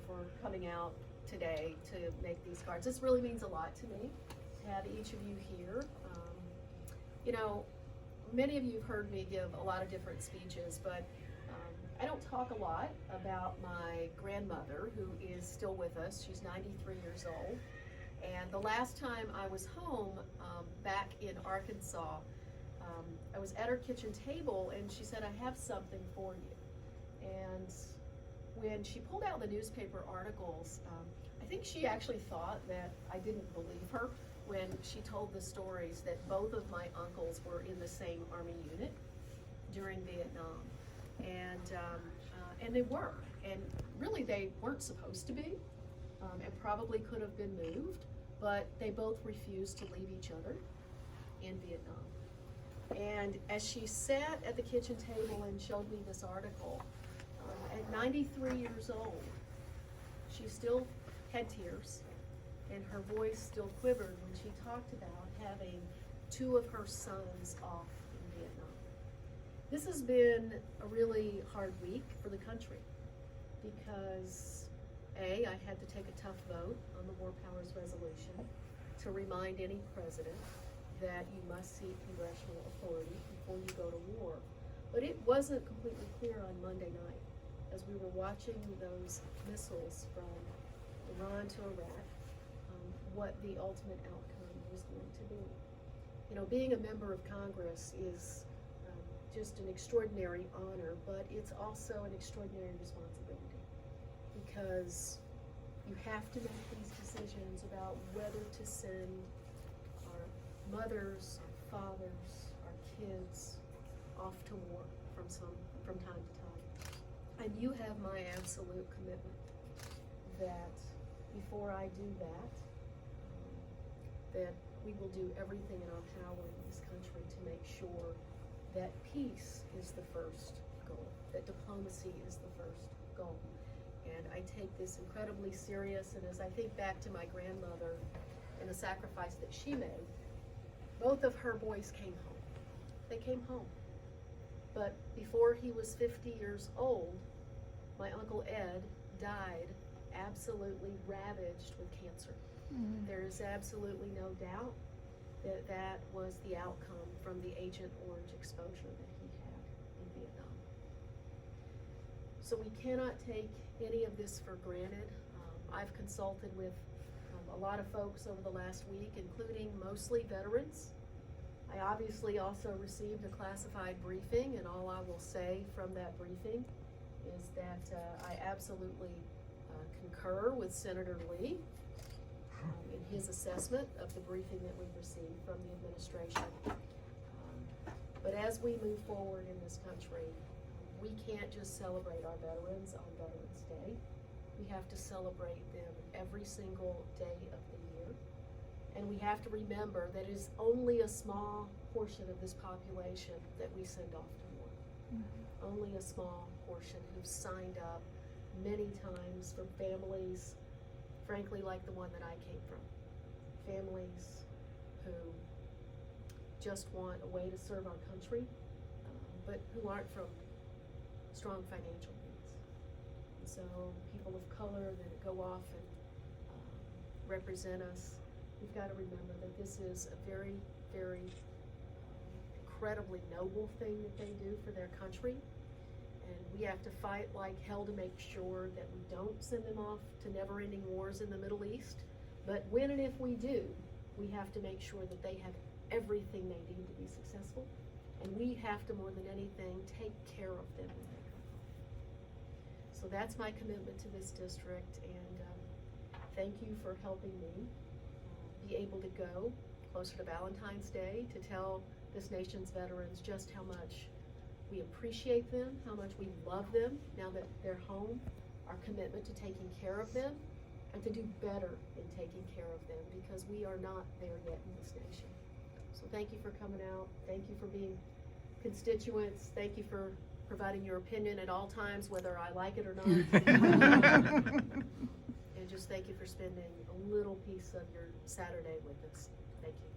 for coming out today to make these cards. This really means a lot to me to have each of you here. You know, many of you have heard me give a lot of different speeches, but I don't talk a lot about my grandmother, who is still with us. She's 93 years old. And the last time I was home back in Arkansas, I was at her kitchen table and she said, "I have something for you." And when she pulled out the newspaper articles, I think she actually thought that I didn't believe her when she told the stories that both of my uncles were in the same Army unit during Vietnam. And they were, and really they weren't supposed to be, and probably could have been moved, but they both refused to leave each other in Vietnam. And as she sat at the kitchen table and showed me this article, at 93 years old, she still had tears, and her voice still quivered when she talked about having two of her sons off in Vietnam. This has been a really hard week for the country because, A, I had to take a tough vote on the War Powers Resolution to remind any president that you must seek congressional authority before you go to war. But it wasn't completely clear on Monday night as we were watching those missiles from Iran to Iraq, what the ultimate outcome was going to be. You know, being a member of Congress is just an extraordinary honor, but it's also an extraordinary responsibility because you have to make these decisions about whether to send our mothers, our fathers, our kids off to war from time to time. And you have my absolute commitment that before I do that, that we will do everything in our power in this country to make sure that peace is the first goal, that diplomacy is the first goal. And I take this incredibly serious, and as I think back to my grandmother and the sacrifice that she made, both of her boys came home. They came home. But before he was 50 years old, my Uncle Ed died absolutely ravaged with cancer. Mm-hmm. There is absolutely no doubt that that was the outcome from the Agent Orange exposure that he had in Vietnam. So we cannot take any of this for granted. I've consulted with a lot of folks over the last week, including mostly veterans. I obviously also received a classified briefing, and all I will say from that briefing is that I absolutely concur with Senator Lee in his assessment of the briefing that we've received from the administration. But as we move forward in this country, we can't just celebrate our veterans on Veterans Day. We have to celebrate them every single day of the year. And we have to remember that it is only a small portion of this population that we send off to war. Mm-hmm. Only a small portion who've signed up many times from families, frankly, like the one that I came from. Families who just want a way to serve our country, but who aren't from strong financial means. And so people of color that go off and represent us, we've got to remember that this is a very, very incredibly noble thing that they do for their country. And we have to fight like hell to make sure that we don't send them off to never-ending wars in the Middle East. But when and if we do, we have to make sure that they have everything they need to be successful. And we have to, more than anything, take care of them when they come home. So that's my commitment to this district, and thank you for helping me be able to go closer to Valentine's Day to tell this nation's veterans just how much we appreciate them, how much we love them now that they're home, our commitment to taking care of them, and to do better in taking care of them, because we are not there yet in this nation. So thank you for coming out. Thank you for being constituents. Thank you for providing your opinion at all times, whether I like it or not. And just thank you for spending a little piece of your Saturday with us. Thank you.